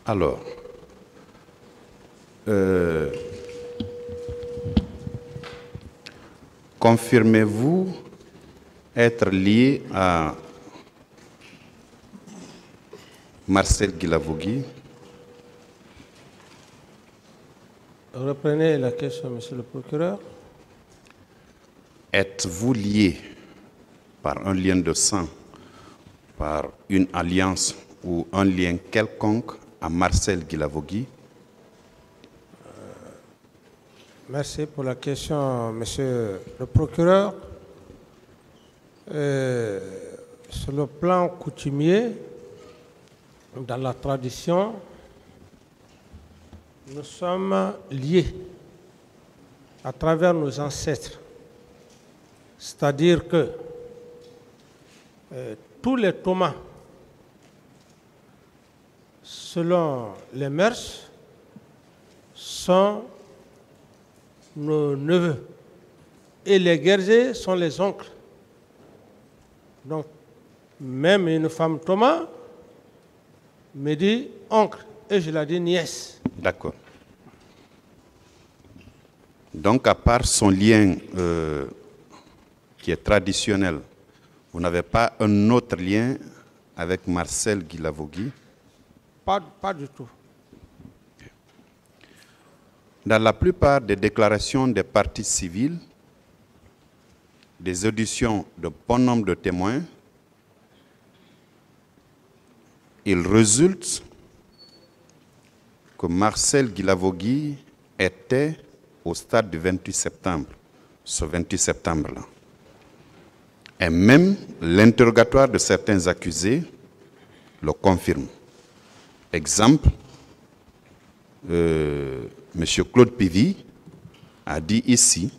Alors, confirmez-vous être lié à Marcel Guilavogui? Reprenez la question, monsieur le procureur. Êtes-vous lié par un lien de sang, par une alliance ou un lien quelconque à Marcel Guilavogui? Merci pour la question, monsieur le procureur. Sur le plan coutumier, dans la tradition, nous sommes liés à travers nos ancêtres. C'est-à-dire que tous les Thomas, selon les mœurs, sont nos neveux. Et les Guerzés sont les oncles. Donc, même une femme Thomas me dit oncle et je la dis nièce. D'accord. Donc, à part son lien qui est traditionnel, vous n'avez pas un autre lien avec Marcel Guilavogui? Pas du tout. Dans la plupart des déclarations des parties civiles, des auditions de bon nombre de témoins, il résulte que Marcel Guilavogui était au stade du 28 septembre, ce 28 septembre-là. Et même l'interrogatoire de certains accusés le confirme. Exemple, M. Claude Pivy a dit ici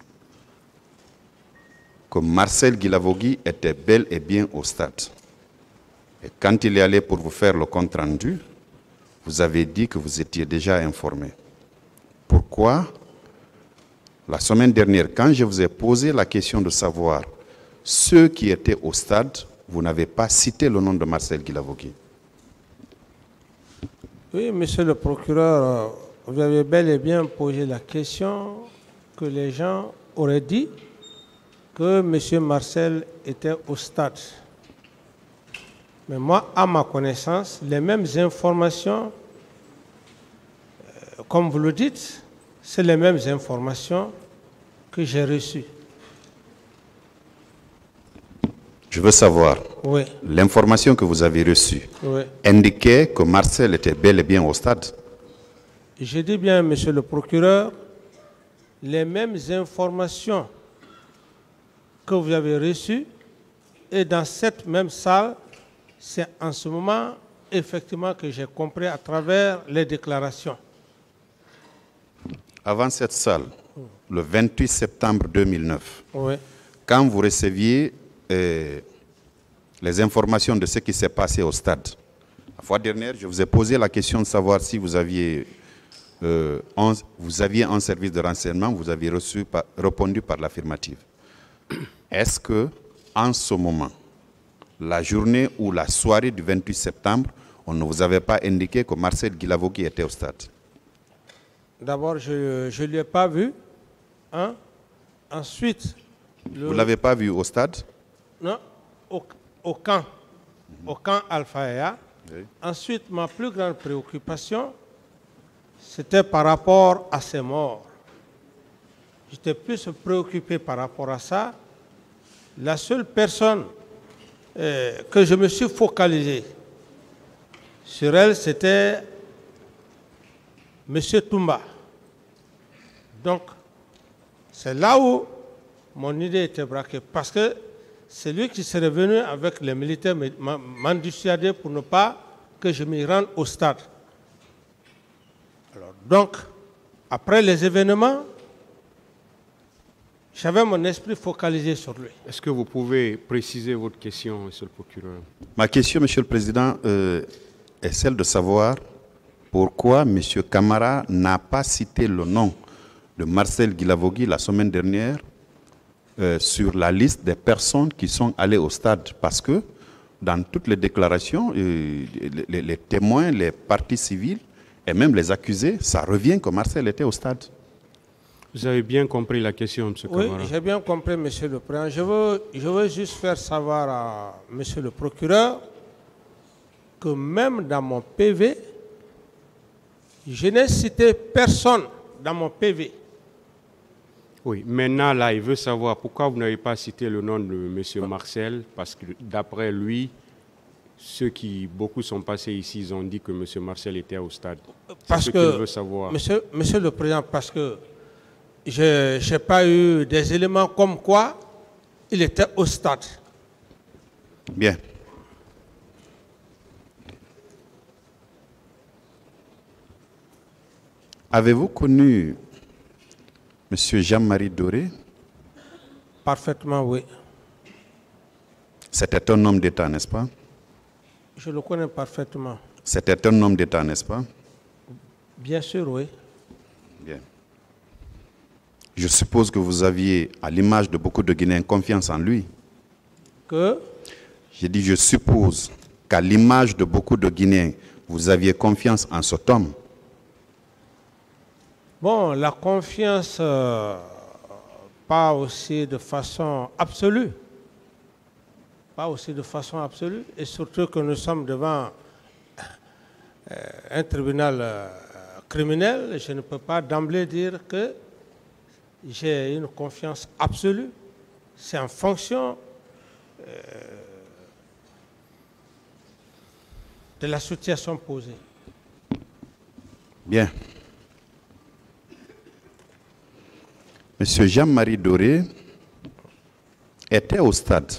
que Marcel Guilavogui était bel et bien au stade. Et quand il est allé pour vous faire le compte-rendu, vous avez dit que vous étiez déjà informé. Pourquoi? La semaine dernière, quand je vous ai posé la question de savoir ceux qui étaient au stade, vous n'avez pas cité le nom de Marcel Guilavogui. Oui, monsieur le procureur, vous avez bel et bien posé la question que les gens auraient dit que M. Marcel était au stade. Mais moi, à ma connaissance, les mêmes informations, comme vous le dites, c'est les mêmes informations que j'ai reçues. Je veux savoir, Oui. l'information que vous avez reçue Oui. indiquait que Marcel était bel et bien au stade. Je dis bien, monsieur le procureur, les mêmes informations que vous avez reçues, et dans cette même salle, c'est en ce moment, effectivement, que j'ai compris à travers les déclarations. Avant cette salle, le 28 septembre 2009, Oui. quand vous receviez les informations de ce qui s'est passé au stade, la fois dernière, je vous ai posé la question de savoir si vous aviez un service de renseignement, vous aviez répondu par l'affirmative. Est-ce que, en ce moment, la journée ou la soirée du 28 septembre, on ne vous avait pas indiqué que Marcel Guilavogui était au stade? D'abord, je ne l'ai pas vu. Hein? Ensuite... Vous ne l'avez pas vu au stade? Non, au camp Alpha. Oui. Ensuite, ma plus grande préoccupation, c'était par rapport à ces morts. J'étais plus préoccupé par rapport à ça. La seule personne que je me suis focalisé sur elle, c'était M. Toumba. Donc, c'est là où mon idée était braquée. Parce que c'est lui qui serait venu avec les militaires m'a dissuadé pour ne pas que je m'y rende au stade. Alors, donc, après les événements, j'avais mon esprit focalisé sur lui. Est-ce que vous pouvez préciser votre question, monsieur le procureur? Ma question, monsieur le président, est celle de savoir pourquoi M. Camara n'a pas cité le nom de Marcel Guilavogui la semaine dernière sur la liste des personnes qui sont allées au stade. Parce que dans toutes les déclarations, les témoins, les parties civiles et même les accusés, ça revient que Marcel était au stade. Vous avez bien compris la question, M. Oui, Camara. j'ai bien compris, Monsieur le Président. Je veux juste faire savoir à Monsieur le procureur que même dans mon PV, je n'ai cité personne dans mon PV. Oui, maintenant, là, il veut savoir pourquoi vous n'avez pas cité le nom de M. Marcel, parce que d'après lui, beaucoup sont passés ici, ils ont dit que M. Marcel était au stade. Parce ce que, qu'il veut savoir. Monsieur le Président, parce que je n'ai pas eu des éléments comme quoi il était au stade. Bien. Avez-vous connu M. Jean-Marie Doré? Parfaitement, oui. C'était un homme d'État, n'est-ce pas? Je le connais parfaitement. C'était un homme d'État, n'est-ce pas? Bien sûr, oui. Bien. Je suppose que vous aviez, à l'image de beaucoup de Guinéens, confiance en lui. Que? J'ai dit, je suppose qu'à l'image de beaucoup de Guinéens, vous aviez confiance en cet homme. Bon, la confiance, pas aussi de façon absolue. Pas aussi de façon absolue. Et surtout que nous sommes devant un tribunal criminel. Je ne peux pas d'emblée dire que j'ai une confiance absolue. C'est en fonction de la situation posée. Bien. Monsieur Jean-Marie Doré était au stade,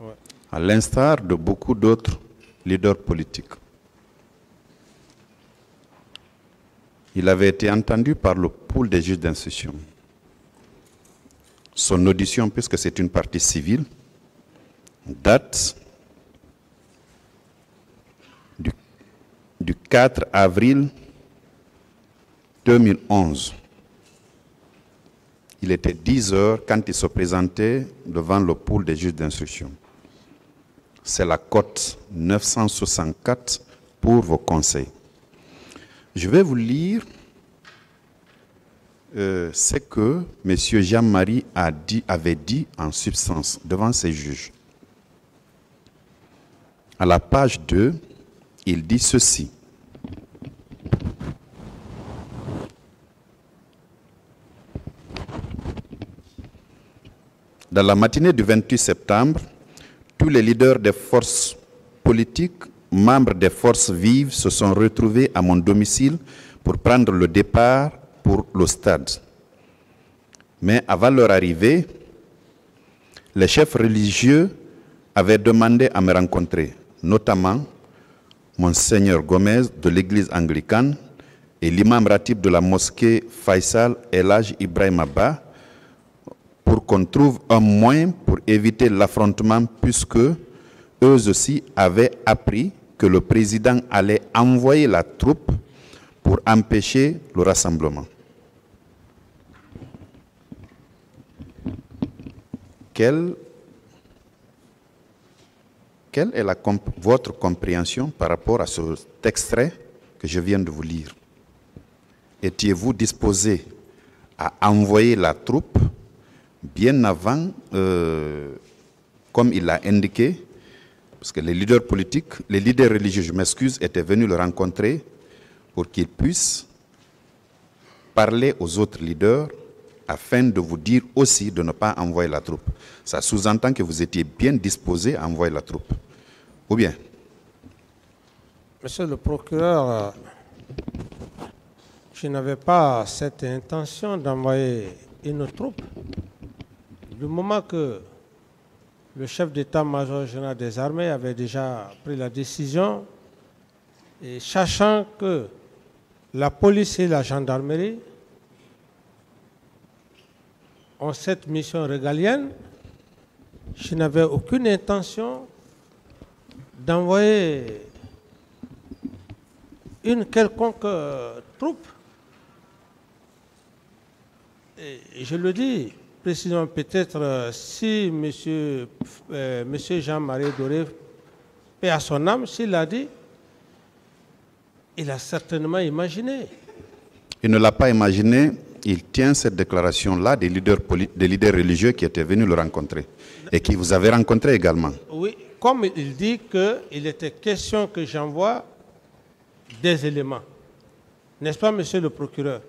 Ouais. à l'instar de beaucoup d'autres leaders politiques. Il avait été entendu par le pool des juges d'instruction. Son audition, puisque c'est une partie civile, date du 4 avril 2011. Il était 10 heures quand il se présentait devant le pool des juges d'instruction. C'est la cote 964 pour vos conseils. Je vais vous lire ce que M. Jean-Marie avait dit en substance devant ces juges. À la page 2, il dit ceci. Dans la matinée du 28 septembre, tous les leaders des forces politiques, membres des forces vives, se sont retrouvés à mon domicile pour prendre le départ pour le stade. Mais avant leur arrivée, les chefs religieux avaient demandé à me rencontrer, notamment Monseigneur Gomez de l'église anglicane et l'imam ratib de la mosquée Faisal El Hadj Ibrahim Abba, pour qu'on trouve un moyen pour éviter l'affrontement, puisque eux aussi avaient appris que le président allait envoyer la troupe pour empêcher le rassemblement. Quelle est votre compréhension par rapport à cet extrait que je viens de vous lire? Étiez-vous disposé à envoyer la troupe bien avant, comme il l'a indiqué, parce que les leaders politiques, les leaders religieux, je m'excuse, étaient venus le rencontrer pour qu'ils puissent parler aux autres leaders afin de vous dire aussi de ne pas envoyer la troupe. Ça sous-entend que vous étiez bien disposé à envoyer la troupe. Ou bien? Monsieur le procureur, je n'avais pas cette intention d'envoyer une troupe. Du moment que le chef d'état-major général des armées avait déjà pris la décision, et sachant que la police et la gendarmerie ont cette mission régalienne, je n'avais aucune intention d'envoyer une quelconque troupe. Et je le dis précisément, peut-être si monsieur Jean-Marie Doré, paix à son âme, s'il a dit, Il a certainement imaginé. Il ne l'a pas imaginé, il tient cette déclaration-là des leaders religieux qui étaient venus le rencontrer et qui vous avez rencontré également. Oui, comme il dit qu'il était question que j'envoie des éléments. N'est-ce pas, monsieur le procureur?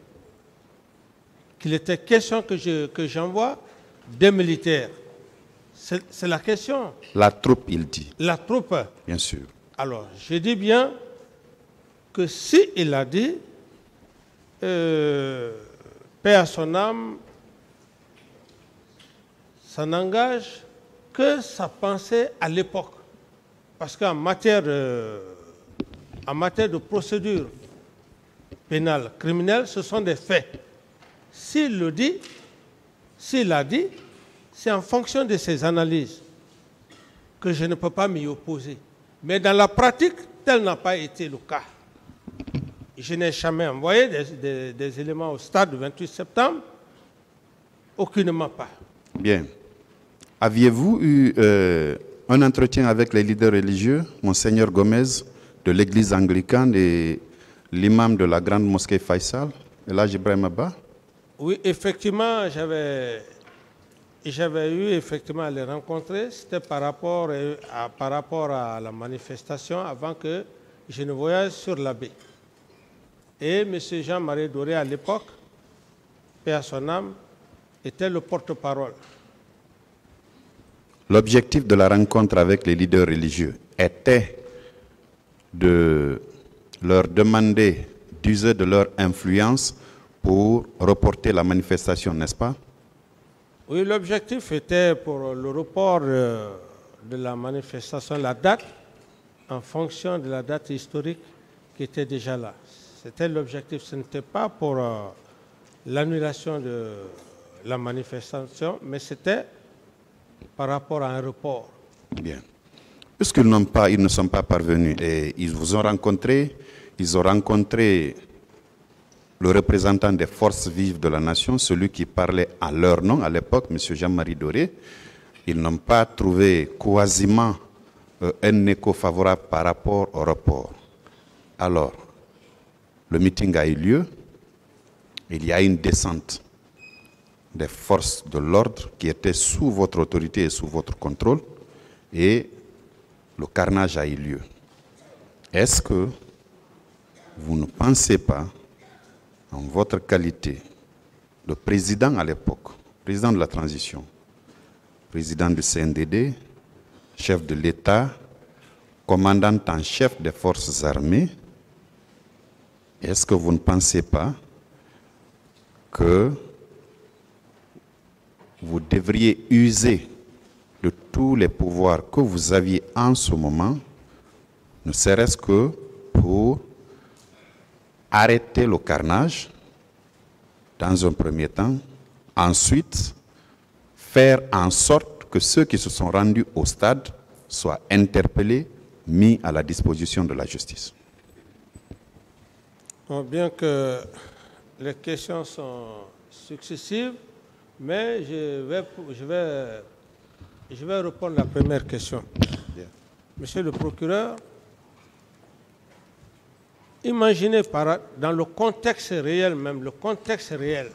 Qu'il était question que j'envoie des militaires. C'est la question. La troupe, il dit. La troupe. Bien sûr. Alors, je dis bien que si il a dit, paix à son âme, ça n'engage que sa pensée à l'époque. Parce qu'en matière de procédure pénale, criminelle, ce sont des faits. S'il le dit, s'il l'a dit, c'est en fonction de ses analyses que je ne peux pas m'y opposer. Mais dans la pratique, tel n'a pas été le cas. Je n'ai jamais envoyé des éléments au stade du 28 septembre, aucunement pas. Bien. Aviez-vous eu un entretien avec les leaders religieux, Monseigneur Gomez de l'église anglicane et l'imam de la grande mosquée Faisal, Elhadji Ibrahima Ba? Oui, effectivement, j'avais eu effectivement à les rencontrer. C'était par rapport à la manifestation avant que je ne voyage sur la baie. Et M. Jean-Marie Doré, à l'époque, paix à son âme, était le porte-parole. L'objectif de la rencontre avec les leaders religieux était de leur demander d'user de leur influence pour reporter la manifestation, n'est-ce pas? Oui, l'objectif était pour le report de la manifestation, la date, en fonction de la date historique qui était déjà là. C'était l'objectif, ce n'était pas pour l'annulation de la manifestation, mais c'était par rapport à un report. Bien. Puisqu'ils ne sont pas parvenus et ils vous ont rencontré, ils ont rencontré le représentant des forces vives de la nation, celui qui parlait à leur nom à l'époque, M. Jean-Marie Doré. Ils n'ont pas trouvé quasiment un écho favorable par rapport au report. Alors, le meeting a eu lieu. Il y a une descente des forces de l'ordre qui étaient sous votre autorité et sous votre contrôle. Et le carnage a eu lieu. Est-ce que vous ne pensez pas, en votre qualité de président à l'époque, président de la transition, président du CNDD, chef de l'État, commandant en chef des forces armées, est-ce que vous ne pensez pas que vous devriez user de tous les pouvoirs que vous aviez en ce moment, ne serait-ce que pour arrêter le carnage dans un premier temps, ensuite faire en sorte que ceux qui se sont rendus au stade soient interpellés, mis à la disposition de la justice? Bon, bien que les questions sont successives, mais je vais répondre à la première question. Bien. Monsieur le procureur, imaginez dans le contexte réel même, le contexte réel.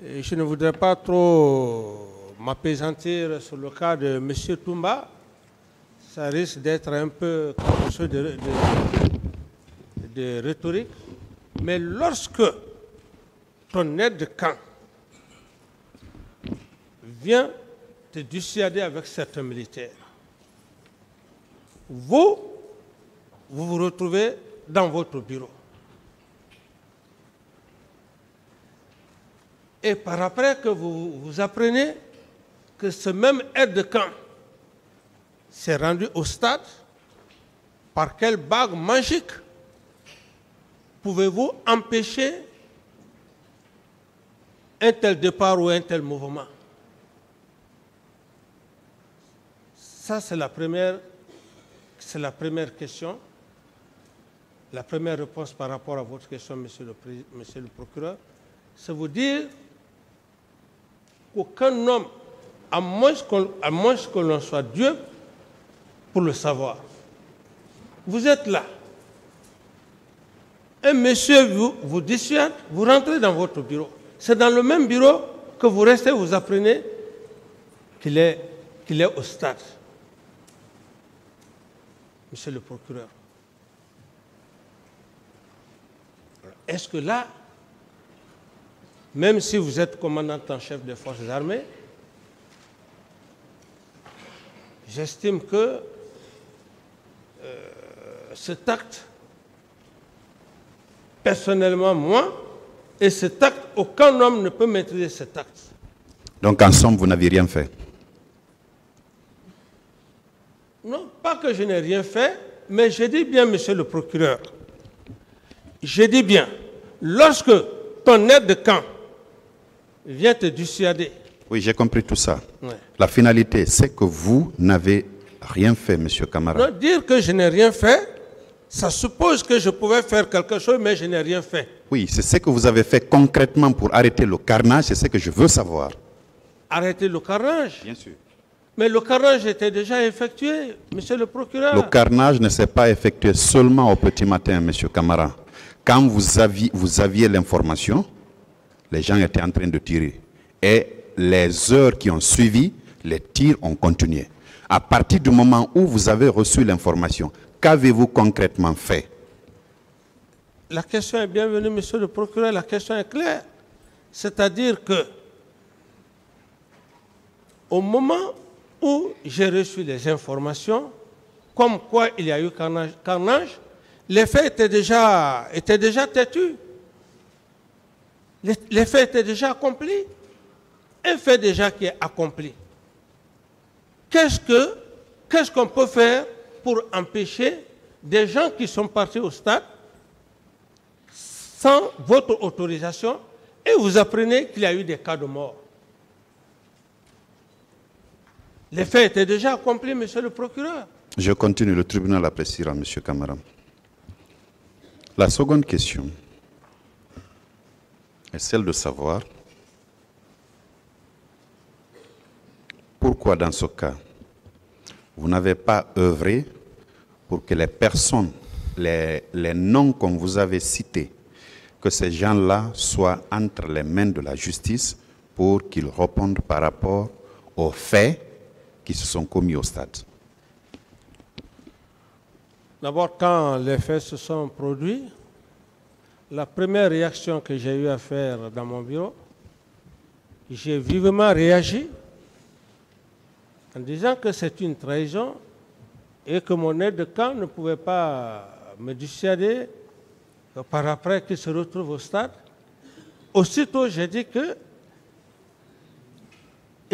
Et je ne voudrais pas trop m'appesantir sur le cas de M. Toumba. Ça risque d'être un peu quelque chose de rhétorique. Mais lorsque ton aide de camp vient te dissuader avec certains militaires, vous vous retrouvez dans votre bureau. Et par après que vous apprenez que ce même aide de camp s'est rendu au stade, par quelle bague magique pouvez-vous empêcher un tel départ ou un tel mouvement? Ça, c'est la première question. La première réponse par rapport à votre question, monsieur le procureur, c'est vous dire qu'aucun homme, à moins que l'on soit Dieu, pour le savoir. Vous êtes là. un monsieur vous dissuade, vous rentrez dans votre bureau. C'est dans le même bureau que vous restez, vous apprenez qu'il est au stade. Monsieur le procureur. Est-ce que là, même si vous êtes commandant en chef des forces armées, j'estime que cet acte, personnellement moi, et cet acte, aucun homme ne peut maîtriser cet acte. Donc en somme, vous n'avez rien fait? Non, pas que je n'ai rien fait, mais je dis bien, monsieur le procureur, je dis bien, lorsque ton aide de camp vient te dissuader. Oui, j'ai compris tout ça. Ouais. La finalité, c'est que vous n'avez rien fait, monsieur Camara. Non, dire que je n'ai rien fait, ça suppose que je pouvais faire quelque chose, mais je n'ai rien fait. Oui, c'est ce que vous avez fait concrètement pour arrêter le carnage, c'est ce que je veux savoir. Arrêter le carnage? Bien sûr. Mais le carnage était déjà effectué, monsieur le procureur. Le carnage ne s'est pas effectué seulement au petit matin, monsieur Camara. Quand vous aviez l'information, les gens étaient en train de tirer. Et les heures qui ont suivi, les tirs ont continué. À partir du moment où vous avez reçu l'information, qu'avez-vous concrètement fait? La question est bienvenue, monsieur le procureur. La question est claire. C'est-à-dire que, au moment où j'ai reçu les informations, comme quoi il y a eu carnage, les faits étaient déjà têtus. Les faits étaient déjà accomplis. Un fait déjà qui est accompli. Qu'est-ce qu'on peut faire pour empêcher des gens qui sont partis au stade sans votre autorisation et vous apprenez qu'il y a eu des cas de mort? Les faits étaient déjà accomplis, monsieur le procureur. Je continue, le tribunal appréciera, monsieur Camara. La seconde question est celle de savoir pourquoi dans ce cas, vous n'avez pas œuvré pour que les personnes, les noms qu'on vous avait cités, que ces gens-là soient entre les mains de la justice pour qu'ils répondent par rapport aux faits qui se sont commis au stade. D'abord, quand les faits se sont produits, la première réaction que j'ai eu à faire dans mon bureau, j'ai vivement réagi en disant que c'est une trahison et que mon aide de camp ne pouvait pas me dissuader par après qu'il se retrouve au stade. Aussitôt, j'ai dit qu'il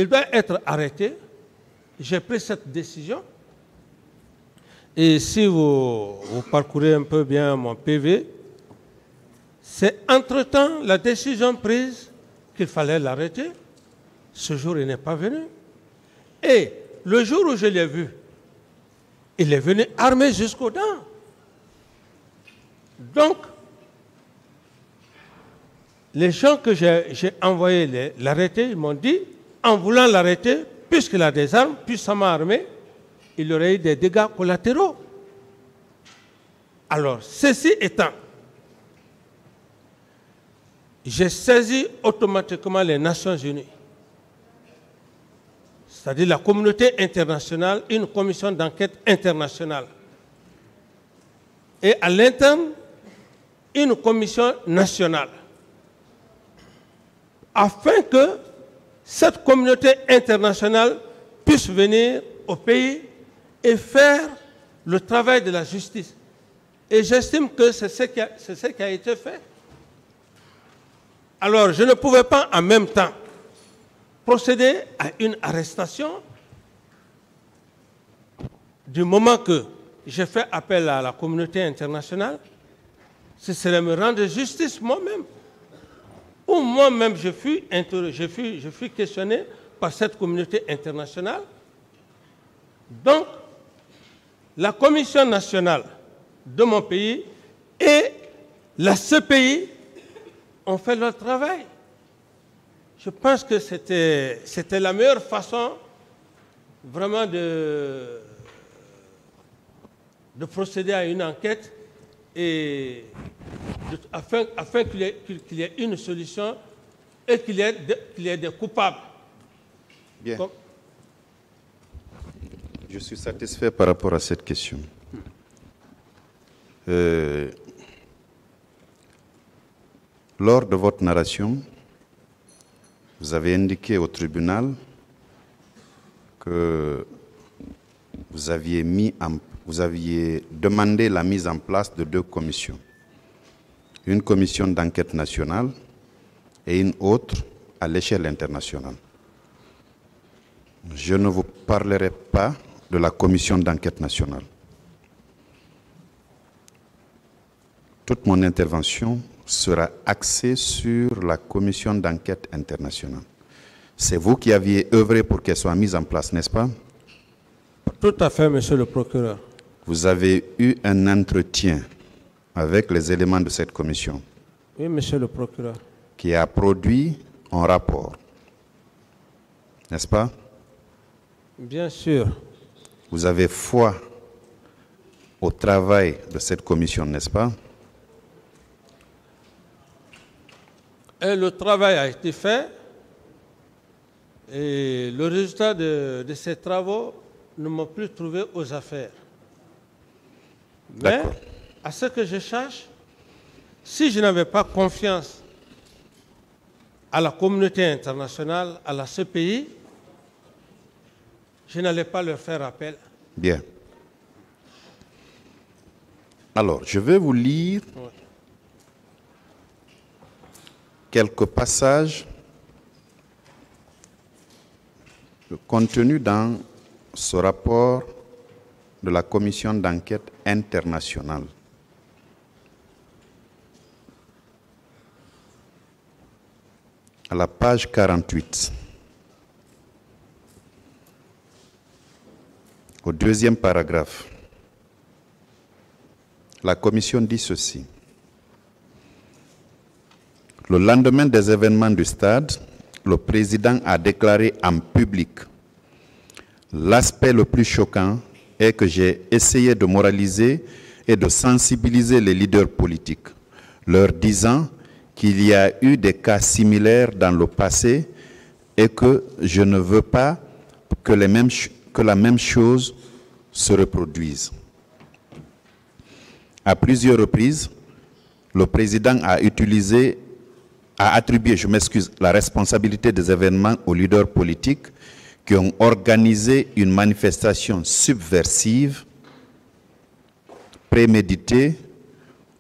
doit être arrêté. J'ai pris cette décision. Et si vous parcourez un peu bien mon PV, c'est entre-temps la décision prise qu'il fallait l'arrêter. Ce jour, il n'est pas venu. Et le jour où je l'ai vu, il est venu armé jusqu'aux dents. Donc, les gens que j'ai envoyés l'arrêter, ils m'ont dit, en voulant l'arrêter, puisqu'il a des armes, puissamment armé, il aurait eu des dégâts collatéraux. Alors, ceci étant, j'ai saisi automatiquement les Nations Unies, c'est-à-dire la communauté internationale, une commission d'enquête internationale. Et à l'interne, une commission nationale. Afin que cette communauté internationale puisse venir au pays et faire le travail de la justice. Et j'estime que c'est ce qui a été fait. Alors, je ne pouvais pas en même temps procéder à une arrestation du moment que j'ai fait appel à la communauté internationale. Ce serait me rendre justice moi-même. Ou moi-même, je fus questionné par cette communauté internationale. Donc, la Commission nationale de mon pays et la CPI ont fait leur travail. Je pense que c'était la meilleure façon vraiment de procéder à une enquête et afin qu'il y ait une solution et qu'il y ait des coupables. Bien. Je suis satisfait par rapport à cette question. Lors de votre narration, vous avez indiqué au tribunal que vous aviez demandé la mise en place de 2 commissions. Une commission d'enquête nationale et une autre à l'échelle internationale. Je ne vous parlerai pas de la commission d'enquête nationale. Toute mon intervention sera axée sur la commission d'enquête internationale. C'est vous qui aviez œuvré pour qu'elle soit mise en place, n'est-ce pas? Tout à fait, monsieur le procureur. Vous avez eu un entretien avec les éléments de cette commission. Oui, monsieur le procureur. Qui a produit un rapport, n'est-ce pas? Bien sûr. Vous avez foi au travail de cette commission, n'est-ce pas? Et le travail a été fait et le résultat de ces travaux ne m'a plus trouvé aux affaires. Mais, à ce que je cherche, si je n'avais pas confiance à la communauté internationale, à la CPI, je n'allais pas leur faire appel. Bien. Alors, je vais vous lire quelques passages contenus dans ce rapport de la commission d'enquête internationale. À la page 48, au 2e paragraphe, la commission dit ceci. Le lendemain des événements du stade, le président a déclaré en public: l'aspect le plus choquant est que j'ai essayé de moraliser et de sensibiliser les leaders politiques, leur disant qu'il y a eu des cas similaires dans le passé et que je ne veux pas que la même chose se reproduise. À plusieurs reprises, le président a attribué, la responsabilité des événements aux leaders politiques qui ont organisé une manifestation subversive, préméditée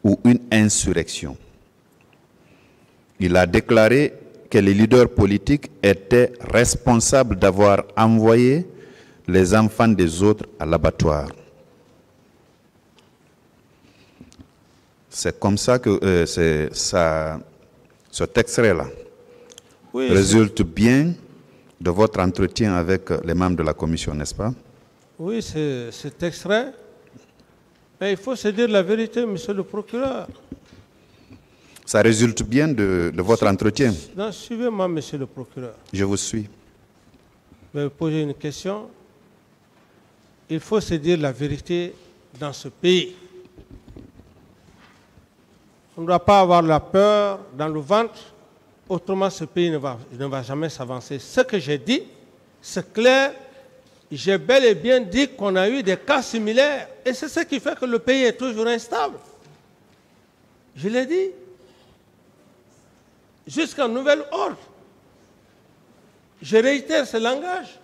ou une insurrection. Il a déclaré que les leaders politiques étaient responsables d'avoir envoyé les enfants des autres à l'abattoir. C'est comme ça que ce extrait-là résulte bien de votre entretien avec les membres de la commission, n'est-ce pas? Oui, cet extrait. Mais il faut se dire la vérité, monsieur le procureur. Ça résulte bien de votre entretien. Non, suivez-moi, monsieur le procureur. Je vous suis. Je vais vous poser une question. Il faut se dire la vérité dans ce pays. On ne doit pas avoir la peur dans le ventre, autrement ce pays ne va jamais s'avancer. Ce que j'ai dit, c'est clair. J'ai bel et bien dit qu'on a eu des cas similaires. Et c'est ce qui fait que le pays est toujours instable. Je l'ai dit. Jusqu'à nouvel ordre. Je réitère ce langage.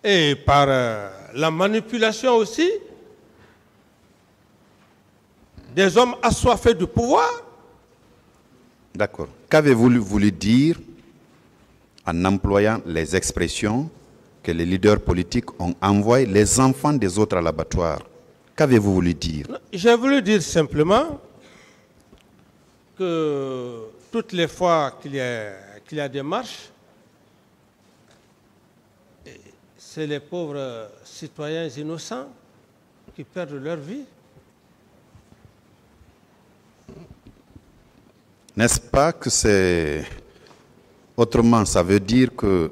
Et par la manipulation aussi des hommes assoiffés du pouvoir. D'accord. Qu'avez-vous voulu dire en employant les expressions que les leaders politiques ont envoyé les enfants des autres à l'abattoir? Qu'avez-vous voulu dire? J'ai voulu dire simplement que toutes les fois qu'il y a des marches, c'est les pauvres citoyens innocents qui perdent leur vie. N'est-ce pas que c'est... Autrement, ça veut dire que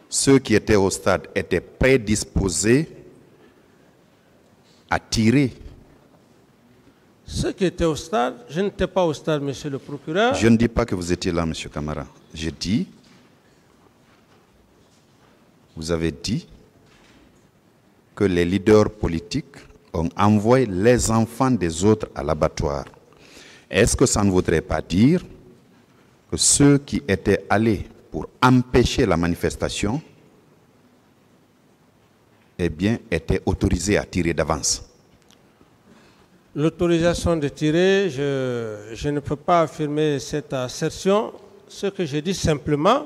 ceux qui étaient au stade étaient prédisposés à tirer. Ceux qui étaient au stade, je n'étais pas au stade, monsieur le procureur. Je ne dis pas que vous étiez là, monsieur Camara. Je dis, vous avez dit que les leaders politiques ont envoyé les enfants des autres à l'abattoir. Est-ce que ça ne voudrait pas dire que ceux qui étaient allés pour empêcher la manifestation, eh bien, étaient autorisés à tirer d'avance? L'autorisation de tirer, je ne peux pas affirmer cette assertion. Ce que je dis simplement,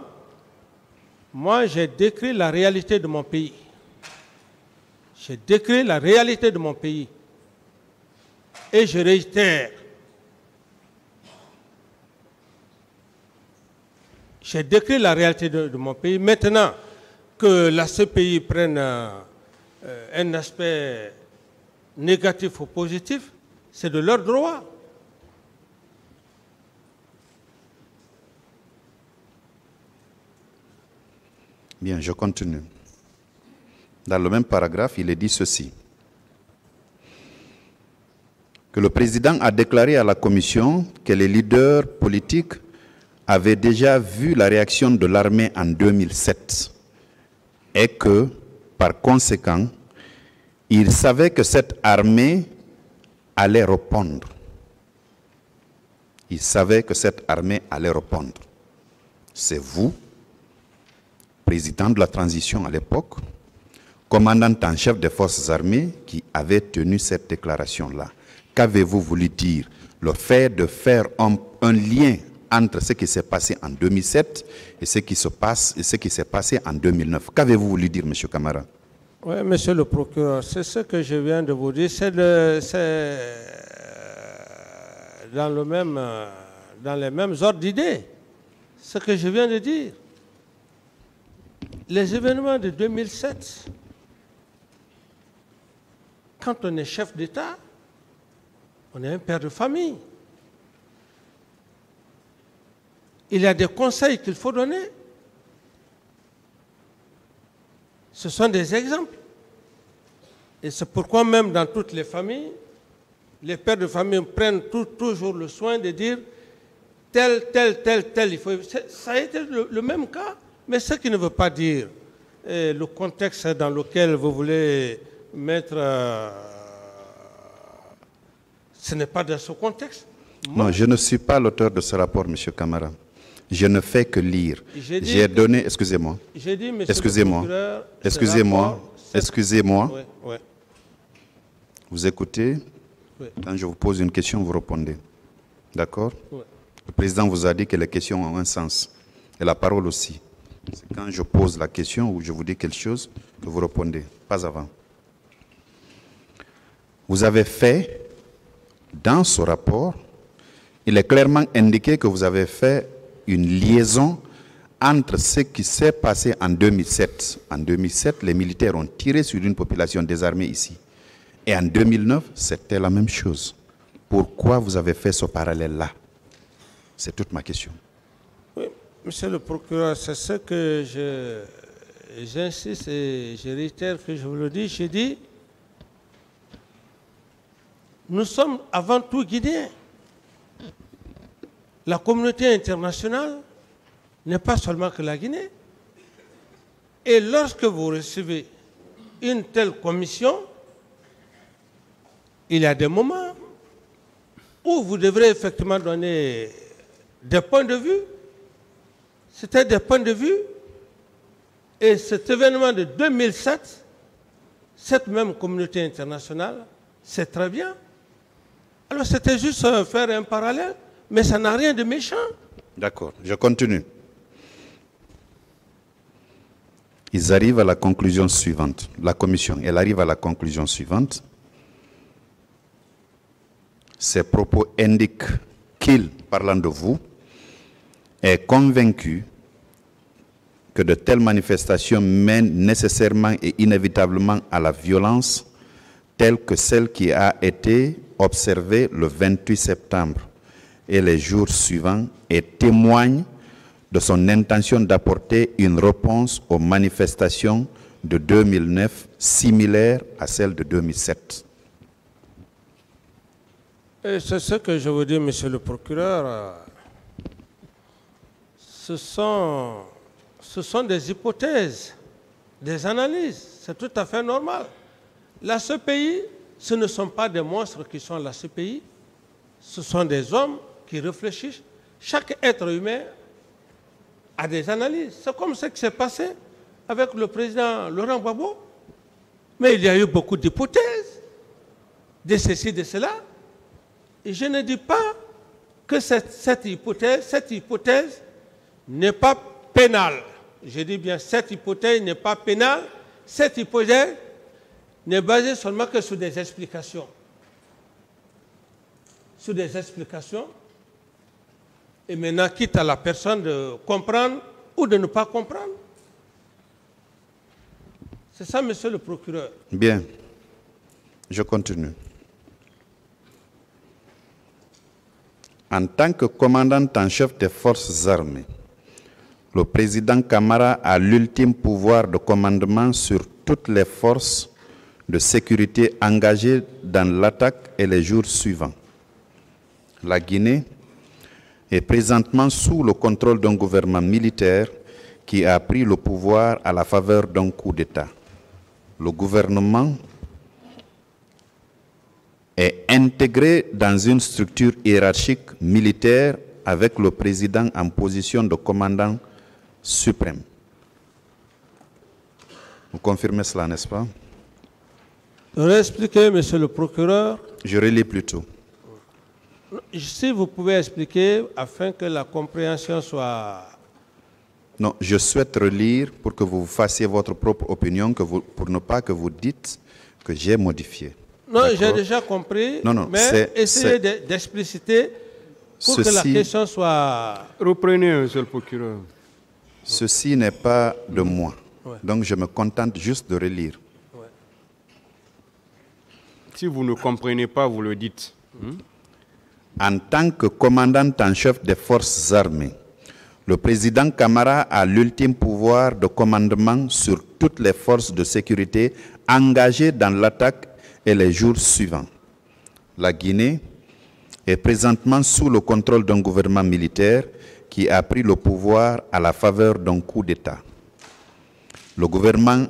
moi j'ai décrit la réalité de mon pays. J'ai décrit la réalité de mon pays. Et je réitère, j'ai décrit la réalité de mon pays. Maintenant que la CPI prenne un aspect négatif ou positif, c'est de leur droit. Bien, je continue. Dans le même paragraphe, il est dit ceci. Que le président a déclaré à la commission que les leaders politiques avaient déjà vu la réaction de l'armée en 2007 et que, par conséquent, il savait que cette armée allait répondre. Il savait que cette armée allait répondre. C'est vous, président de la transition à l'époque, commandant en chef des forces armées, qui avez tenu cette déclaration-là. Qu'avez-vous voulu dire? Le fait de faire un lien entre ce qui s'est passé en 2007 et ce qui s'est passé en 2009. Qu'avez-vous voulu dire, M. Camara? Oui, monsieur le procureur, c'est ce que je viens de vous dire. C'est dans les mêmes ordres d'idées. Ce que je viens de dire. Les événements de 2007, quand on est chef d'État, on est un père de famille. Il y a des conseils qu'il faut donner. Ce sont des exemples. Et c'est pourquoi même dans toutes les familles, les pères de famille prennent toujours le soin de dire tel, il faut... Ça a été le même cas, mais ce qui ne veut pas dire le contexte dans lequel vous voulez mettre... ce n'est pas dans ce contexte. Non, je ne suis pas l'auteur de ce rapport, M. Camara. Je ne fais que lire. J'ai donné... Excusez-moi. J'ai dit, monsieur excusez-moi. le procureur... Excusez-moi. Oui, oui. Vous écoutez. Oui. Quand je vous pose une question, vous répondez. D'accord? Oui. Le président vous a dit que les questions ont un sens. Et la parole aussi. C'est quand je pose la question ou je vous dis quelque chose que vous répondez. Pas avant. Vous avez fait, dans ce rapport, il est clairement indiqué que vous avez fait une liaison entre ce qui s'est passé en 2007. En 2007, les militaires ont tiré sur une population désarmée ici. Et en 2009, c'était la même chose. Pourquoi vous avez fait ce parallèle-là? C'est toute ma question. Oui, monsieur le procureur, c'est ce que j'insiste et je réitère que je vous le dis. J'ai dit, nous sommes avant tout Guinéens. La communauté internationale n'est pas seulement que la Guinée. Et lorsque vous recevez une telle commission, il y a des moments où vous devrez effectivement donner des points de vue. C'était des points de vue. Et cet événement de 2007, cette même communauté internationale, c'est très bien. Alors c'était juste faire un parallèle, mais ça n'a rien de méchant. D'accord, je continue. Ils arrivent à la conclusion suivante. La commission, elle arrive à la conclusion suivante. Ces propos indiquent qu'il, parlant de vous, est convaincu que de telles manifestations mènent nécessairement et inévitablement à la violence telle que celle qui a été observée le 28 septembre et les jours suivants et témoignent de son intention d'apporter une réponse aux manifestations de 2009 similaires à celles de 2007. Et c'est ce que je veux dire, monsieur le procureur. Ce sont des hypothèses, des analyses. C'est tout à fait normal. La CPI, ce ne sont pas des monstres qui sont la CPI. Ce sont des hommes qui réfléchissent. Chaque être humain a des analyses. C'est comme ce qui s'est passé avec le président Laurent Gbagbo. Mais il y a eu beaucoup d'hypothèses, de ceci, de cela. Et je ne dis pas que cette hypothèse n'est pas pénale. Je dis bien, cette hypothèse n'est pas pénale. Cette hypothèse n'est basée seulement que sur des explications. Sur des explications. Et maintenant, quitte à la personne de comprendre ou de ne pas comprendre. C'est ça, monsieur le procureur. Bien. Je continue. En tant que commandant en chef des forces armées, le président Camara a l'ultime pouvoir de commandement sur toutes les forces de sécurité engagées dans l'attaque et les jours suivants. La Guinée est présentement sous le contrôle d'un gouvernement militaire qui a pris le pouvoir à la faveur d'un coup d'État. Le gouvernement est intégré dans une structure hiérarchique militaire avec le président en position de commandant suprême. Vous confirmez cela, n'est-ce pas? Je vais expliquer, monsieur le procureur. Je relis plutôt. Si vous pouvez expliquer afin que la compréhension soit... Non, je souhaite relire pour que vous fassiez votre propre opinion, pour ne pas que vous dites que j'ai modifié. Non, j'ai déjà compris, mais essayez d'expliciter pour que la question soit... Reprenez, monsieur le procureur. Ceci n'est pas de moi, donc je me contente juste de relire. Ouais. Si vous ne comprenez pas, vous le dites. En tant que commandant en chef des forces armées, le président Camara a l'ultime pouvoir de commandement sur toutes les forces de sécurité engagées dans l'attaque et les jours suivants. La Guinée est présentement sous le contrôle d'un gouvernement militaire qui a pris le pouvoir à la faveur d'un coup d'État. Le gouvernement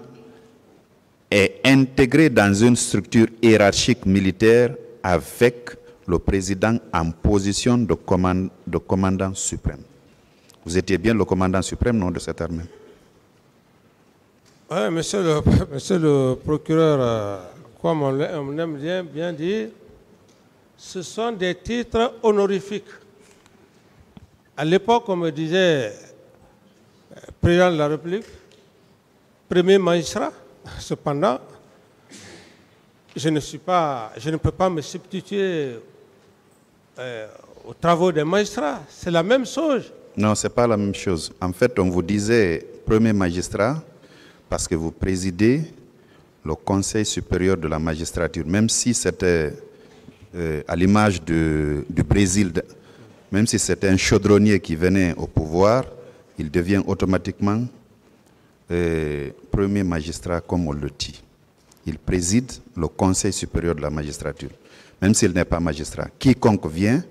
est intégré dans une structure hiérarchique militaire avec le président en position de commandant suprême. Vous étiez bien le commandant suprême, non, de cette armée? Oui, monsieur le procureur, comme on aime bien dire, ce sont des titres honorifiques. À l'époque, on me disait président de la République, premier magistrat. Cependant, je ne peux pas me substituer aux travaux des magistrats. C'est la même chose. Non, ce n'est pas la même chose. En fait, on vous disait premier magistrat parce que vous présidez le Conseil supérieur de la magistrature, même si c'était à l'image du Brésil, même si c'était un chaudronnier qui venait au pouvoir, il devient automatiquement premier magistrat, comme on le dit. Il préside le Conseil supérieur de la magistrature, même s'il n'est pas magistrat. Quiconque vient,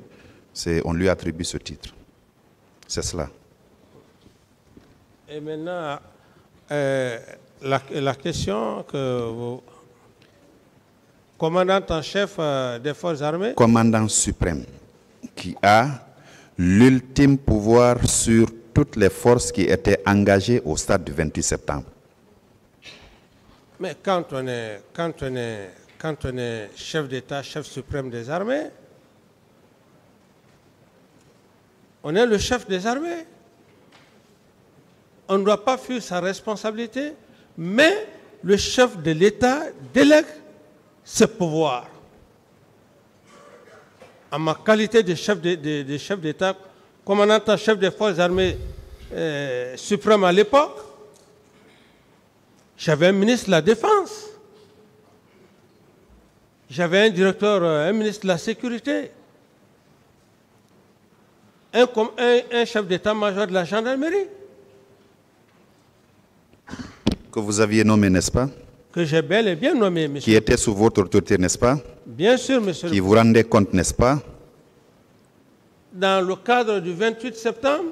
on lui attribue ce titre. C'est cela. Et maintenant, la question que vous... Commandant en chef des forces armées. Commandant suprême, qui a l'ultime pouvoir sur toutes les forces qui étaient engagées au stade du 28 septembre. Mais quand on est chef d'État, chef suprême des armées, on est le chef des armées. On ne doit pas fuir sa responsabilité, mais le chef de l'État délègue ses pouvoirs. En ma qualité de chef d'État, commandant en chef des forces armées suprêmes à l'époque, j'avais un ministre de la Défense, j'avais un directeur, un ministre de la Sécurité, un chef d'état-major de la gendarmerie. Que vous aviez nommé, n'est-ce pas? que j'ai bel et bien nommé, monsieur. qui était sous votre autorité, n'est-ce pas? Bien sûr, monsieur. Qui vous rendait compte, n'est-ce pas? Dans le cadre du 28 septembre?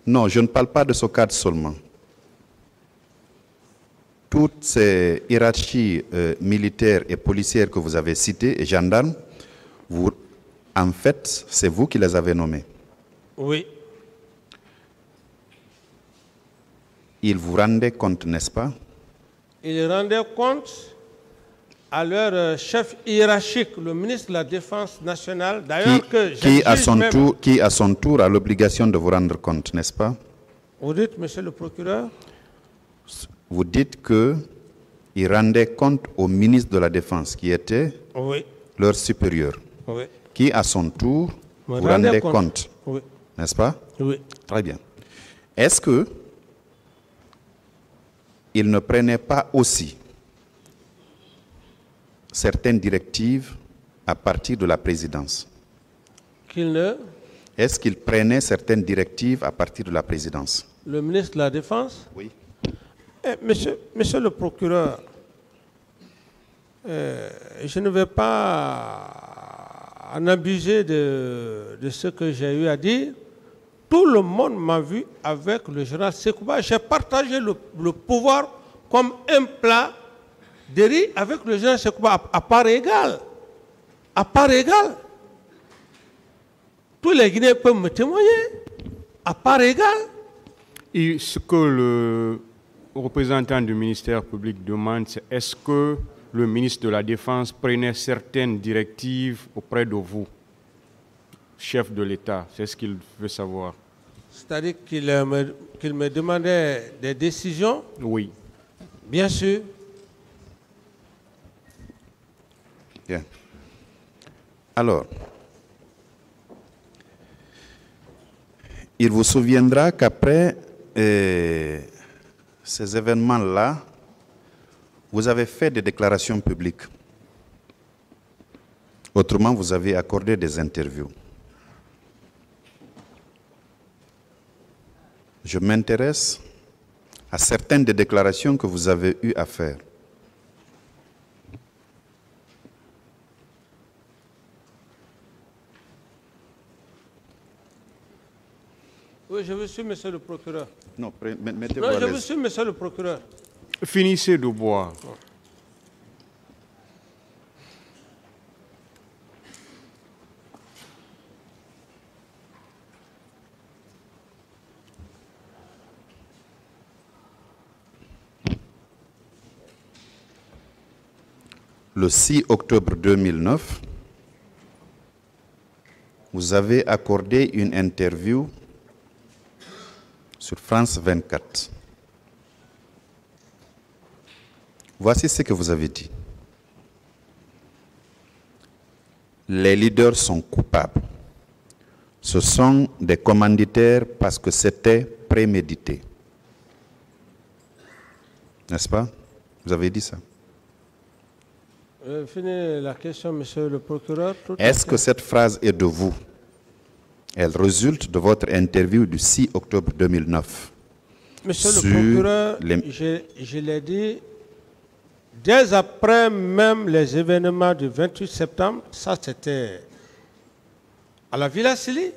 Non, je ne parle pas de ce cadre seulement. Toutes ces hiérarchies militaires et policières que vous avez citées, et gendarmes, en fait, c'est vous qui les avez nommées. Oui. Ils vous rendaient compte, n'est-ce pas? Ils rendaient compte à leur chef hiérarchique, le ministre de la Défense nationale, d'ailleurs qui à son tour a l'obligation de vous rendre compte, n'est-ce pas? Vous dites, monsieur le procureur? Vous dites qu'ils rendaient compte au ministre de la Défense, qui était leur supérieur, qui à son tour vous rendait compte, n'est-ce pas? Oui. Très bien. Est-ce que il ne prenait pas aussi certaines directives à partir de la présidence? Est-ce qu'il prenait certaines directives à partir de la présidence? Le ministre de la Défense? Oui. Monsieur le procureur, je ne vais pas en abuser de ce que j'ai eu à dire. Tout le monde m'a vu avec le général Sekouba. J'ai partagé le pouvoir comme un plat de riz avec le général Sekouba à part égale. À part égale. Tous les Guinéens peuvent me témoigner. À part égale. Et ce que le représentant du ministère public demande, c'est est-ce que le ministre de la Défense prenait certaines directives auprès de vous, chef de l'État? C'est ce qu'il veut savoir. C'est-à-dire qu'il me demandait des décisions? Oui. Bien sûr. Bien. Alors, il vous souviendra qu'après ces événements-là, vous avez fait des déclarations publiques. Autrement, vous avez accordé des interviews. Je m'intéresse à certaines des déclarations que vous avez eu à faire. Oui, je vous suis, monsieur le procureur. Non, mettez-vous à Non, je l'aise. vous suis, monsieur le procureur. Finissez de boire. Le 6 octobre 2009, vous avez accordé une interview sur France 24. Voici ce que vous avez dit. Les leaders sont coupables. Ce sont des commanditaires parce que c'était prémédité. N'est-ce pas? Vous avez dit ça. Finis la question, monsieur le procureur. Est-ce que cette phrase est de vous? Elle résulte de votre interview du 6 octobre 2009. Monsieur le procureur, je l'ai dit, dès après même les événements du 28 septembre, ça c'était à la Villa Sili,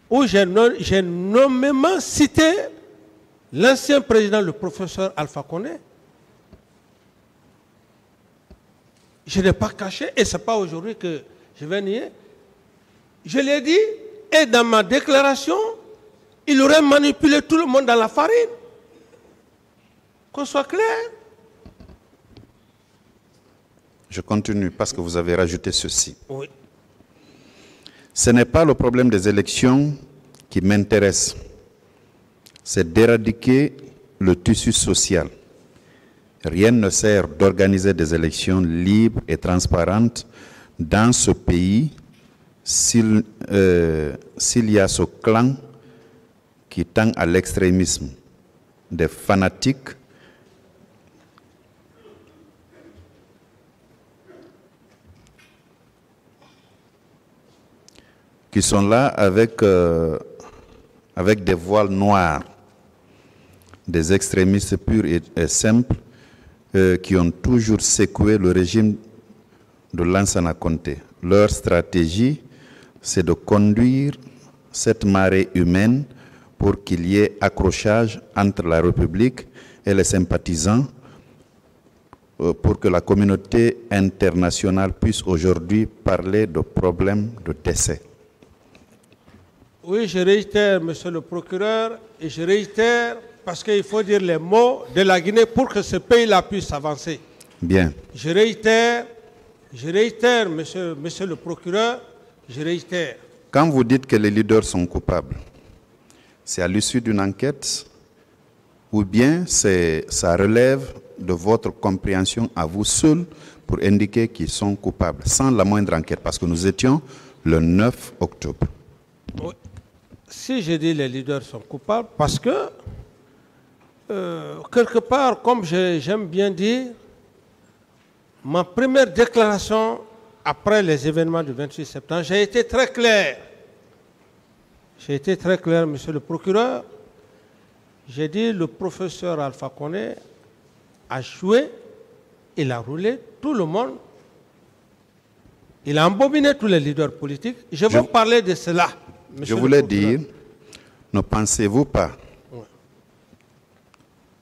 où j'ai nommément cité l'ancien président, le professeur Alpha Condé. Je n'ai pas caché, et ce n'est pas aujourd'hui que je vais nier. Je l'ai dit, et dans ma déclaration, il aurait manipulé tout le monde dans la farine. Qu'on soit clair. Je continue parce que vous avez rajouté ceci. Oui. Ce n'est pas le problème des élections qui m'intéresse. C'est d'éradiquer le tissu social. Rien ne sert d'organiser des élections libres et transparentes dans ce pays s'il y a ce clan qui tend à l'extrémisme, des fanatiques qui sont là avec des voiles noirs, des extrémistes purs et simples qui ont toujours secoué le régime de Lansana Conté. Leur stratégie, c'est de conduire cette marée humaine pour qu'il y ait accrochage entre la République et les sympathisants, pour que la communauté internationale puisse aujourd'hui parler de problèmes de décès. Oui, je réitère, monsieur le procureur, et je réitère parce qu'il faut dire les mots de la Guinée pour que ce pays-là puisse avancer. Bien. Je réitère, monsieur le procureur, je réitère. Quand vous dites que les leaders sont coupables, c'est à l'issue d'une enquête ou bien ça relève de votre compréhension à vous seul pour indiquer qu'ils sont coupables, sans la moindre enquête, parce que nous étions le 9 octobre. Oui. Si je dis les leaders sont coupables, parce que, quelque part, comme j'aime bien dire, ma première déclaration après les événements du 28 septembre, j'ai été très clair. J'ai été très clair, monsieur le procureur. J'ai dit le professeur Alpha Condé a joué, il a roulé tout le monde. Il a embobiné tous les leaders politiques. Je veux parler de cela. Je voulais dire, ne pensez-vous pas,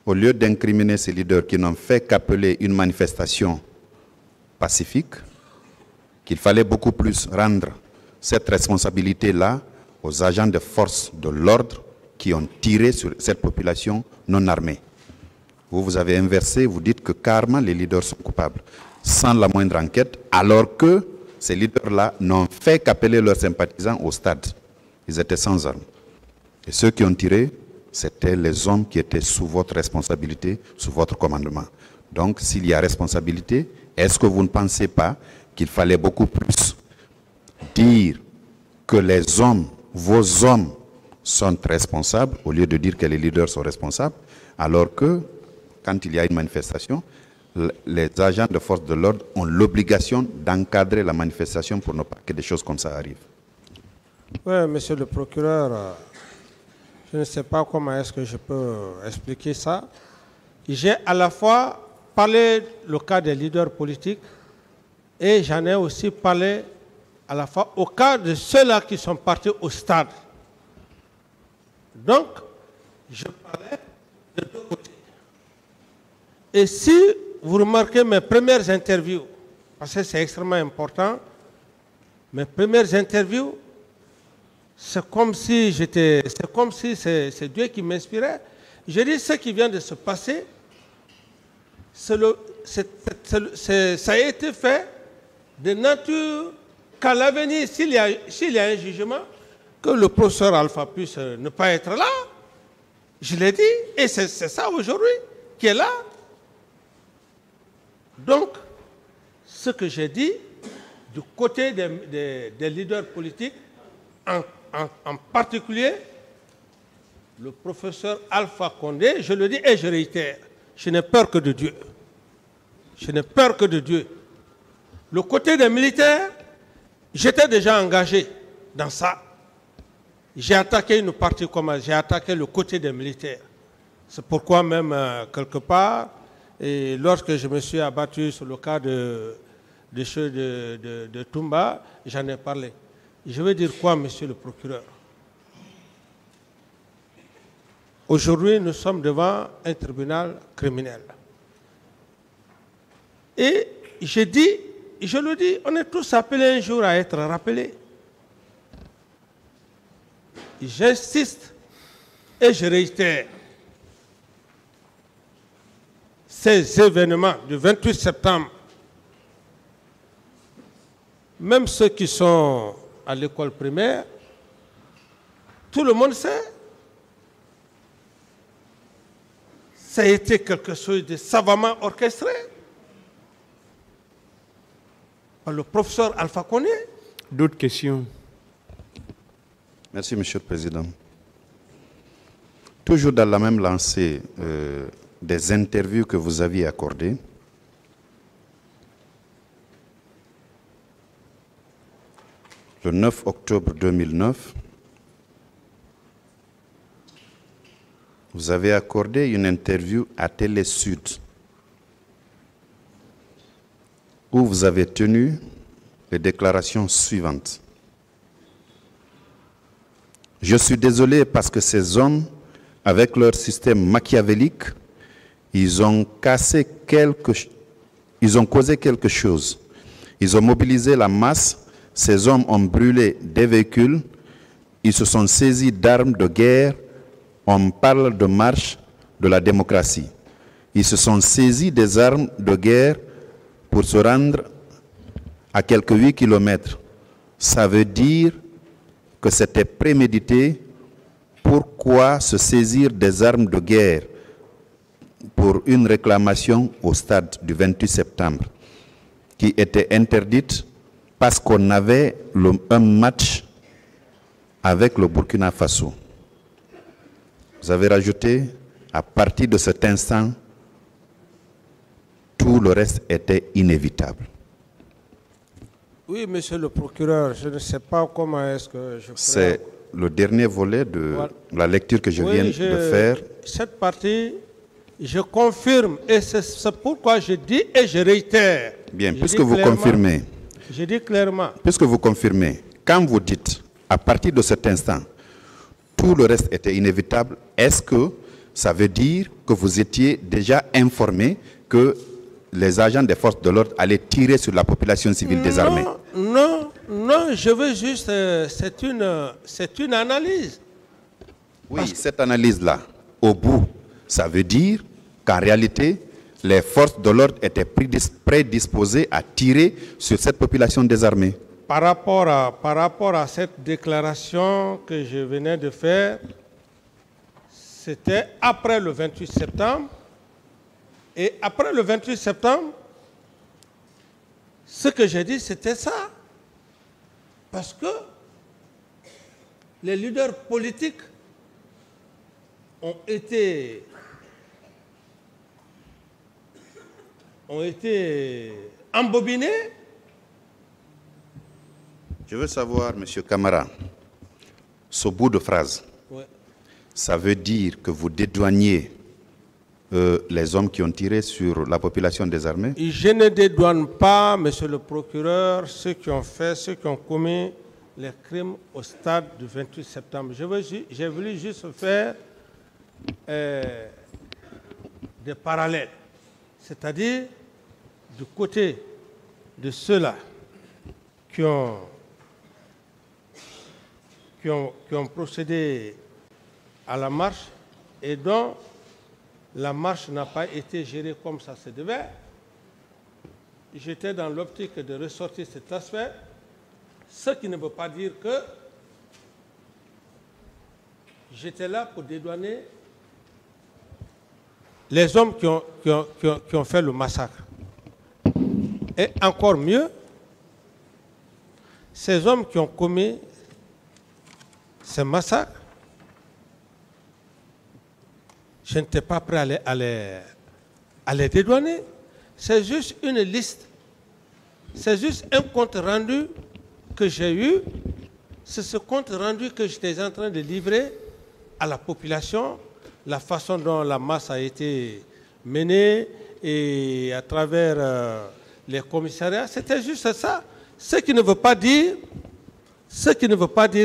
au lieu d'incriminer ces leaders qui n'ont fait qu'appeler une manifestation pacifique, qu'il fallait beaucoup plus rendre cette responsabilité-là aux agents de force de l'ordre qui ont tiré sur cette population non armée. Vous avez inversé, vous dites que carrément les leaders sont coupables, sans la moindre enquête, alors que ces leaders-là n'ont fait qu'appeler leurs sympathisants au stade. Ils étaient sans armes. Et ceux qui ont tiré, c'était les hommes qui étaient sous votre responsabilité, sous votre commandement. Donc, s'il y a responsabilité, est-ce que vous ne pensez pas qu'il fallait beaucoup plus dire que les hommes, vos hommes, sont responsables, au lieu de dire que les leaders sont responsables, alors que, quand il y a une manifestation, les agents de force de l'ordre ont l'obligation d'encadrer la manifestation pour ne pas que des choses comme ça arrivent. Oui, monsieur le procureur, je ne sais pas comment est-ce que je peux expliquer ça. J'ai à la fois parlé le cas des leaders politiques et j'en ai aussi parlé à la fois au cas de ceux-là qui sont partis au stade. Donc, je parlais de deux côtés. Et si vous remarquez mes premières interviews, parce que c'est extrêmement important, mes premières interviews, c'est comme si c'est Dieu qui m'inspirait. Je dis ce qui vient de se passer, ça a été fait de nature qu'à l'avenir, s'il y a un jugement, que le professeur Alpha puisse ne pas être là. Je l'ai dit, et c'est ça aujourd'hui qui est là. Donc, ce que j'ai dit, du côté des leaders politiques, en particulier, le professeur Alpha Condé, je le dis et je réitère, je n'ai peur que de Dieu. Je n'ai peur que de Dieu. Le côté des militaires, j'étais déjà engagé dans ça. J'ai attaqué une partie comme j'ai attaqué le côté des militaires. C'est pourquoi même, quelque part, et lorsque je me suis abattu sur le cas de Toumba, j'en ai parlé. Je veux dire quoi, monsieur le procureur? Aujourd'hui, nous sommes devant un tribunal criminel. Et je le dis, on est tous appelés un jour à être rappelés. J'insiste et je réitère. Ces événements du 28 septembre, même ceux qui sont à l'école primaire, tout le monde sait. Ça a été quelque chose de savamment orchestré par le professeur Alpha Condé. D'autres questions? Merci, Monsieur le Président. Toujours dans la même lancée des interviews que vous aviez accordées, le 9 octobre 2009, vous avez accordé une interview à Télé Sud où vous avez tenu les déclarations suivantes. Je suis désolé parce que ces hommes, avec leur système machiavélique, ils ont causé quelque chose. Ils ont mobilisé la masse, ces hommes ont brûlé des véhicules, ils se sont saisis d'armes de guerre, on parle de marche de la démocratie. Ils se sont saisis des armes de guerre pour se rendre à quelques 8 kilomètres. Ça veut dire que c'était prémédité. Pourquoi se saisir des armes de guerre pour une réclamation au stade du 28 septembre qui était interdite parce qu'on avait un match avec le Burkina Faso? Vous avez rajouté, à partir de cet instant, tout le reste était inévitable. Oui, monsieur le procureur, je ne sais pas comment est-ce que je pourrais... C'est le dernier volet de la lecture que je viens de faire. Cette partie, je confirme, et c'est pourquoi je dis et je réitère. Bien, puisque vous confirmez. Je dis clairement. Puisque vous confirmez, quand vous dites, à partir de cet instant, tout le reste était inévitable, est-ce que ça veut dire que vous étiez déjà informé que les agents des forces de l'ordre allaient tirer sur la population civile désarmée? Non, je veux juste... c'est une analyse. Oui, cette analyse-là, au bout, ça veut dire qu'en réalité, les forces de l'ordre étaient prédisposées à tirer sur cette population désarmée. Par rapport à cette déclaration que je venais de faire, c'était après le 28 septembre. Et après le 28 septembre, ce que j'ai dit, c'était ça. Parce que les leaders politiques ont été embobinés. Je veux savoir, M. Camara, ce bout de phrase, ça veut dire que vous dédouaniez les hommes qui ont tiré sur la population désarmée? Je ne dédouane pas, monsieur le procureur, ceux qui ont commis les crimes au stade du 28 septembre. J'ai voulu juste faire des parallèles. C'est-à-dire, du côté de ceux-là qui ont procédé à la marche et dont la marche n'a pas été gérée comme ça se devait. J'étais dans l'optique de ressortir cet aspect, ce qui ne veut pas dire que j'étais là pour dédouaner les hommes qui ont fait le massacre. Et encore mieux, ces hommes qui ont commis ces massacres, je n'étais pas prêt à les dédouaner. C'est juste une liste. C'est juste un compte rendu que j'ai eu. C'est ce compte rendu que j'étais en train de livrer à la population, la façon dont la masse a été menée et à travers les commissariats. C'était juste ça. Ce qui ne veut pas dire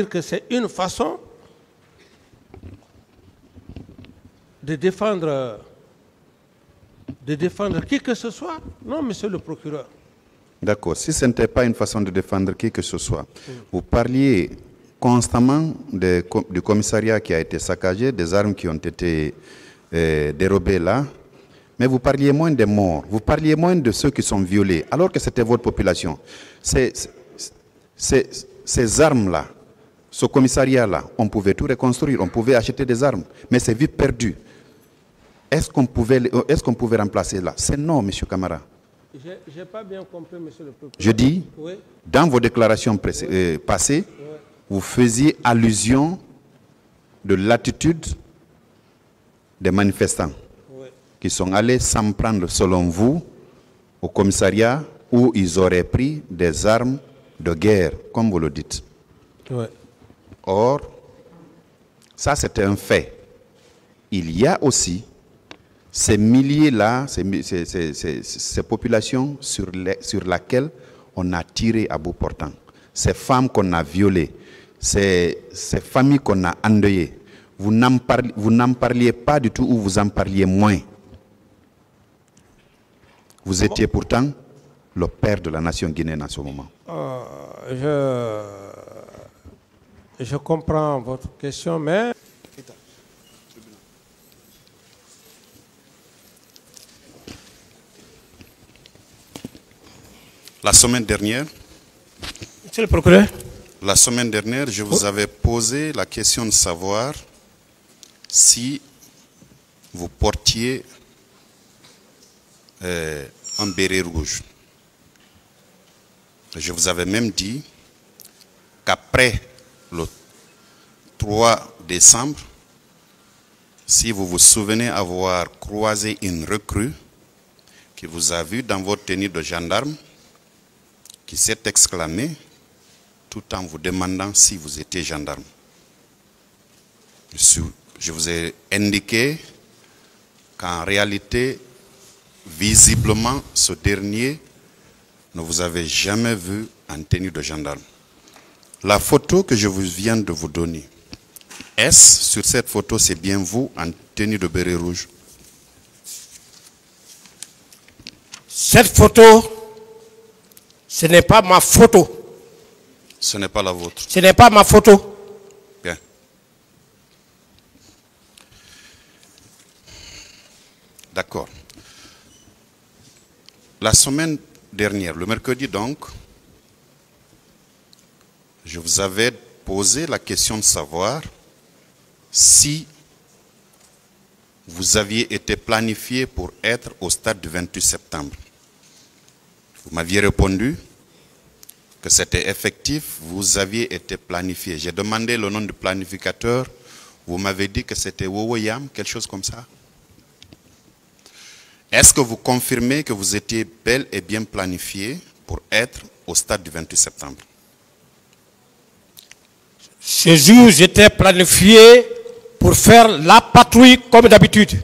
que c'est une façon de défendre qui que ce soit. Non, monsieur le procureur. D'accord. Si ce n'était pas une façon de défendre qui que ce soit, vous parliez constamment du commissariat qui a été saccagé, des armes qui ont été dérobées là, mais vous parliez moins des morts, vous parliez moins de ceux qui sont violés, alors que c'était votre population. Ces armes-là, ce commissariat-là, on pouvait tout reconstruire, on pouvait acheter des armes, mais c'est vite perdu. Est-ce qu'on pouvait remplacer là? C'est non, M. Camara. Je n'ai pas bien compris, monsieur le procureur. Je dis, oui, dans vos déclarations passées, oui, vous faisiez allusion de l'attitude des manifestants, oui, qui sont allés s'en prendre, selon vous, au commissariat où ils auraient pris des armes de guerre, comme vous le dites. Oui. Or, ça c'était un fait. Il y a aussi Ces milliers-là, ces populations sur lesquelles on a tiré à bout portant, ces femmes qu'on a violées, ces familles qu'on a endeuillées, vous n'en parliez pas du tout ou vous en parliez moins. Vous étiez pourtant le père de la nation guinéenne en ce moment. Je comprends votre question, mais... La semaine dernière, Monsieur le procureur, je vous avais posé la question de savoir si vous portiez un béret rouge. Je vous avais même dit qu'après le 3 décembre, si vous vous souvenez avoir croisé une recrue qui vous a vu dans votre tenue de gendarme, qui s'est exclamé tout en vous demandant si vous étiez gendarme. Je vous ai indiqué qu'en réalité, visiblement, ce dernier ne vous avait jamais vu en tenue de gendarme. La photo que je viens de vous donner, est-ce sur cette photo, c'est bien vous en tenue de béret rouge? cette photo, ce n'est pas ma photo. Ce n'est pas la vôtre. Ce n'est pas ma photo. Bien. D'accord. La semaine dernière, le mercredi donc, je vous avais posé la question de savoir si vous aviez été planifié pour être au stade du 28 septembre. Vous m'aviez répondu que c'était effectif, vous aviez été planifié. J'ai demandé le nom du planificateur, vous m'avez dit que c'était Wowoyam, quelque chose comme ça. Est-ce que vous confirmez que vous étiez bel et bien planifié pour être au stade du 28 septembre? Ce jour, j'étais planifié pour faire la patrouille comme d'habitude.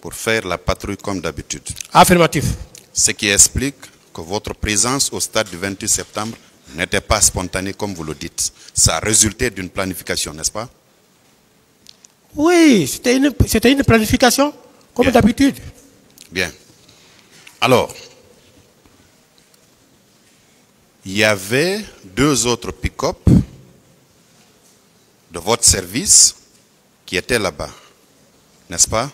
Pour faire la patrouille comme d'habitude. Affirmatif. Ce qui explique que votre présence au stade du 28 septembre n'était pas spontanée comme vous le dites. Ça a résulté d'une planification, n'est-ce pas? Oui, c'était une planification comme d'habitude. Bien. Alors, il y avait deux autres pick-up de votre service qui étaient là-bas, n'est-ce pas?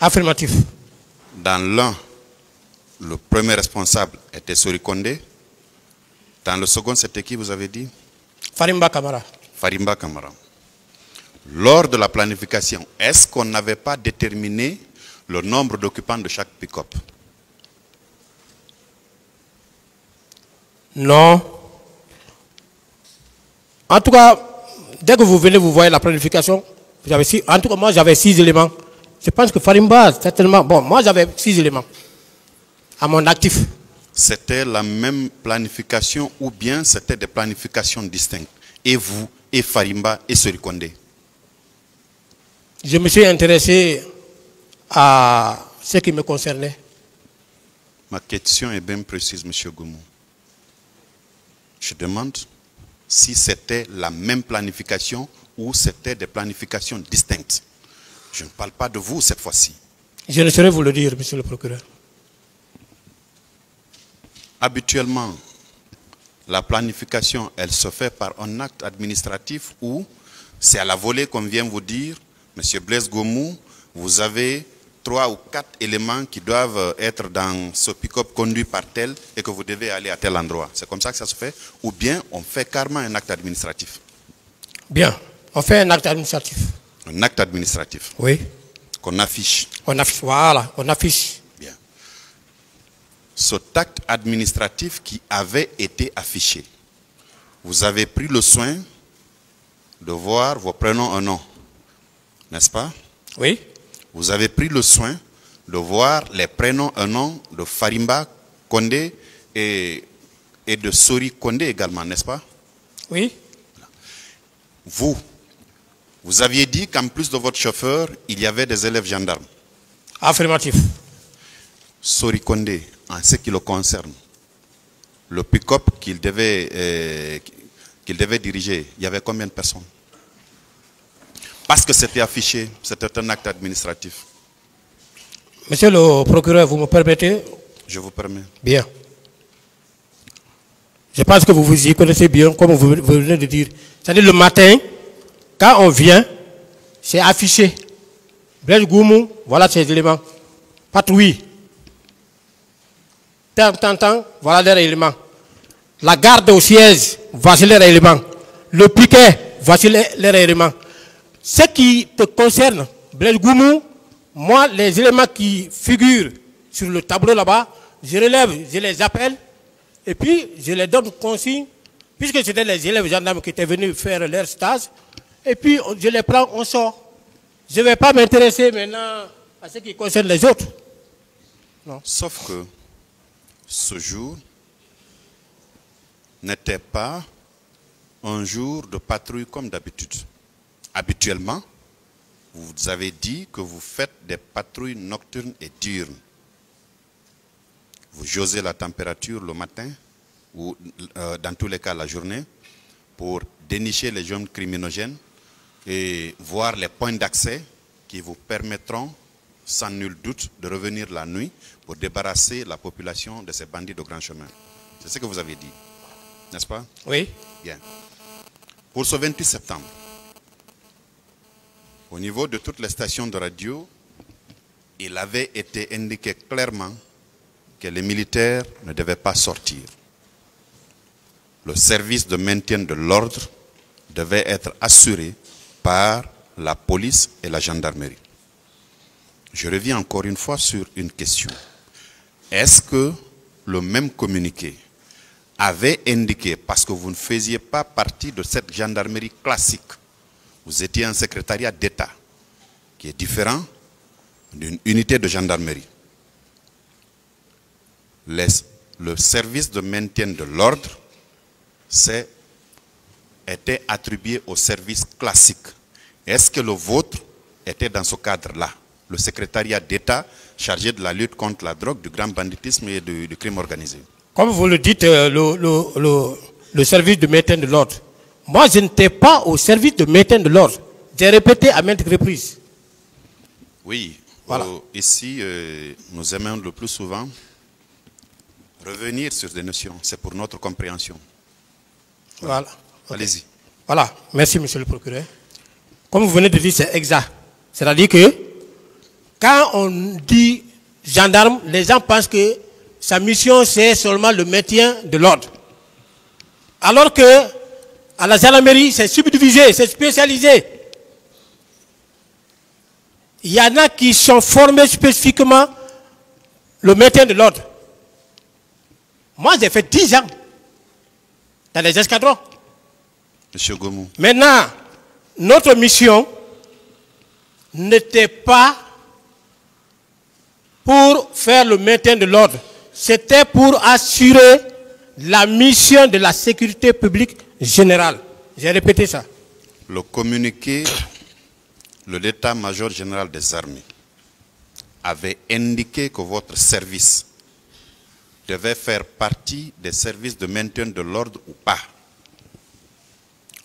Affirmatif. Dans l'un, le premier responsable était Sori Kondé. Dans le second, c'était qui vous avez dit? Farimba Kamara. Farimba Kamara. Lors de la planification, est-ce qu'on n'avait pas déterminé le nombre d'occupants de chaque pick-up? Non. En tout cas, dès que vous venez, vous voyez la planification. En tout cas, moi, j'avais 6 éléments. Je pense que Farimba, certainement. Bon, moi, j'avais 6 éléments à mon actif. C'était la même planification ou bien c'était des planifications distinctes? Et vous, et Farimba, et Sori Kondé? Je me suis intéressé à ce qui me concernait. Ma question est bien précise, M. Goumou. Je demande si c'était la même planification ou c'était des planifications distinctes. Je ne parle pas de vous cette fois-ci. Je ne saurais vous le dire, monsieur le procureur. Habituellement, la planification, elle se fait par un acte administratif ou c'est à la volée qu'on vient vous dire, monsieur Blaise Goumou, vous avez 3 ou 4 éléments qui doivent être dans ce pick-up conduit par tel et que vous devez aller à tel endroit. C'est comme ça que ça se fait? Ou bien on fait carrément un acte administratif? Bien, on fait un acte administratif. Un acte administratif? Oui. Qu'on affiche? On affiche, voilà, on affiche. Bien. Cet acte administratif qui avait été affiché, vous avez pris le soin de voir vos prénoms et noms, n'est-ce pas? Oui. Vous avez pris le soin de voir les prénoms et noms de Farimba Kondé et de Sori Kondé également, n'est-ce pas? Oui. Vous aviez dit qu'en plus de votre chauffeur, il y avait des élèves gendarmes. Affirmatif. Sori Kondé, en ce qui le concerne, le pick-up qu'il devait diriger, il y avait combien de personnes? Parce que c'était affiché, c'était un acte administratif. Monsieur le procureur, vous me permettez? Je vous permets. Bien. Je pense que vous vous y connaissez bien, comme vous venez de dire. C'est-à-dire le matin, quand on vient, c'est affiché. Blaise Goumou, voilà ces éléments. Patrouille. Tant, voilà les éléments. La garde au siège, voici les éléments. Le piquet, voici les éléments. Ce qui te concerne, Blaise Goumou, moi, les éléments qui figurent sur le tableau là-bas, je relève, je les appelle, et puis je les donne consigne, puisque c'était les élèves gendarmes qui étaient venus faire leur stage, et puis je les prends, on sort. Je ne vais pas m'intéresser maintenant à ce qui concerne les autres. Non. Sauf que ce jour n'était pas un jour de patrouille comme d'habitude. Habituellement, vous avez dit que vous faites des patrouilles nocturnes et diurnes. Vous jaugez la température le matin ou dans tous les cas la journée pour dénicher les jeunes criminogènes et voir les points d'accès qui vous permettront sans nul doute de revenir la nuit pour débarrasser la population de ces bandits de grand chemin. C'est ce que vous avez dit, n'est-ce pas? Oui. Bien. Pour ce 28 septembre, au niveau de toutes les stations de radio, il avait été indiqué clairement que les militaires ne devaient pas sortir. Le service de maintien de l'ordre devait être assuré par la police et la gendarmerie. Je reviens encore une fois sur une question. Est-ce que le même communiqué avait indiqué, parce que vous ne faisiez pas partie de cette gendarmerie classique, vous étiez un secrétariat d'État qui est différent d'une unité de gendarmerie. Le service de maintien de l'ordre était attribué au service classique. Est-ce que le vôtre était dans ce cadre-là? Le secrétariat d'État chargé de la lutte contre la drogue, du grand banditisme et du crime organisé. Comme vous le dites, le service de maintien de l'ordre. Moi, je n'étais pas au service de maintien de l'ordre. J'ai répété à maintes reprises. Oui, voilà. Ici, nous aimons le plus souvent revenir sur des notions. C'est pour notre compréhension. Voilà. Allez-y. Voilà. Merci, monsieur le procureur. Comme vous venez de dire, c'est exact. C'est-à-dire que quand on dit gendarme, les gens pensent que sa mission, c'est seulement le maintien de l'ordre. Alors que à la gendarmerie, c'est subdivisé, c'est spécialisé. Il y en a qui sont formés spécifiquement le maintien de l'ordre. Moi, j'ai fait 10 ans dans les escadrons. Monsieur Goumou. Maintenant, notre mission n'était pas pour faire le maintien de l'ordre. C'était pour assurer la mission de la sécurité publique générale. J'ai répété ça. Le communiqué, l'état-major général des armées avait indiqué que votre service devait faire partie des services de maintien de l'ordre ou pas.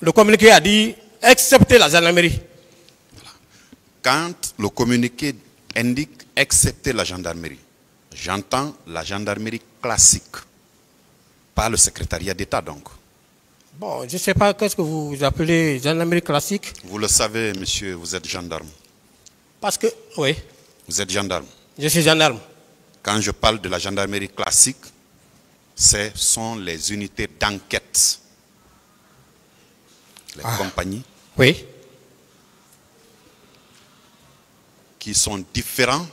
Le communiqué a dit, excepté la gendarmerie. Quand le communiqué indique excepté la gendarmerie, j'entends la gendarmerie classique, pas le secrétariat d'État donc. Bon, je ne sais pas qu'est-ce que vous appelez gendarmerie classique. Vous le savez, monsieur, vous êtes gendarme. Parce que, oui. Vous êtes gendarme. Je suis gendarme. Quand je parle de la gendarmerie classique, ce sont les unités d'enquête. Les compagnies. Oui. Qui sont différents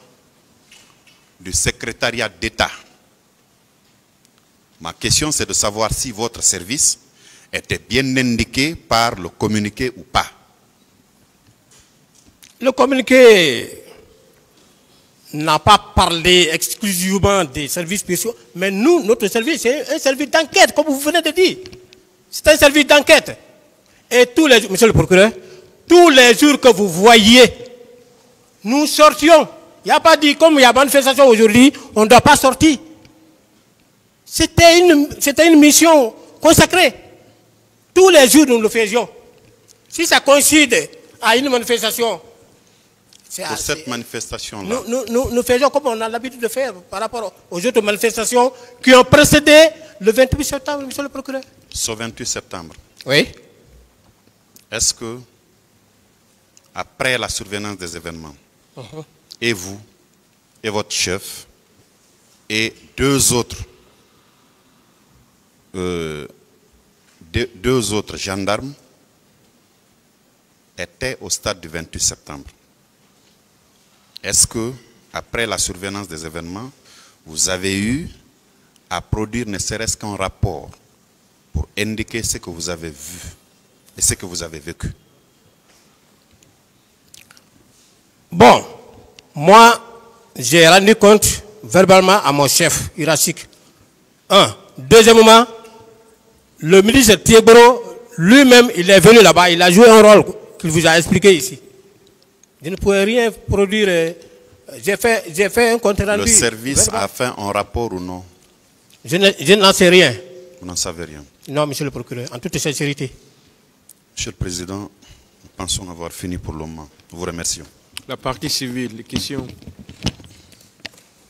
du secrétariat d'État. Ma question, c'est de savoir si votre service était bien indiqué par le communiqué ou pas. Le communiqué n'a pas parlé exclusivement des services spéciaux, mais nous, notre service, c'est un service d'enquête, comme vous venez de dire. C'est un service d'enquête. Et tous les, monsieur le procureur, tous les jours que vous voyez, nous sortions Il n'y a pas dit, comme il y a manifestation aujourd'hui, on ne doit pas sortir. C'était une mission consacrée. Tous les jours, nous le faisions. Si ça coïncide à une manifestation, pour cette manifestation-là, nous faisions comme on a l'habitude de faire par rapport aux autres manifestations qui ont précédé le 28 septembre, monsieur le procureur. Ce 28 septembre, oui. Est-ce que, après la survenance des événements, et vous, et votre chef, et deux autres gendarmes étaient au stade du 28 septembre? Est-ce que, après la survenance des événements, vous avez eu à produire ne serait-ce qu'un rapport pour indiquer ce que vous avez vu et ce que vous avez vécu? Bon, moi, j'ai rendu compte verbalement à mon chef hiérarchique. Deuxièmement, le ministre Thiebro, lui-même, il est venu là-bas, il a joué un rôle qu'il vous a expliqué ici. Je ne pouvais rien produire. J'ai fait un compte rendu. Le service a fait un rapport ou non? Je n'en sais rien. Vous n'en savez rien? Non, monsieur le procureur, en toute sincérité. Monsieur le Président, nous pensons avoir fini pour le moment. Nous vous remercions. La partie civile, les questions.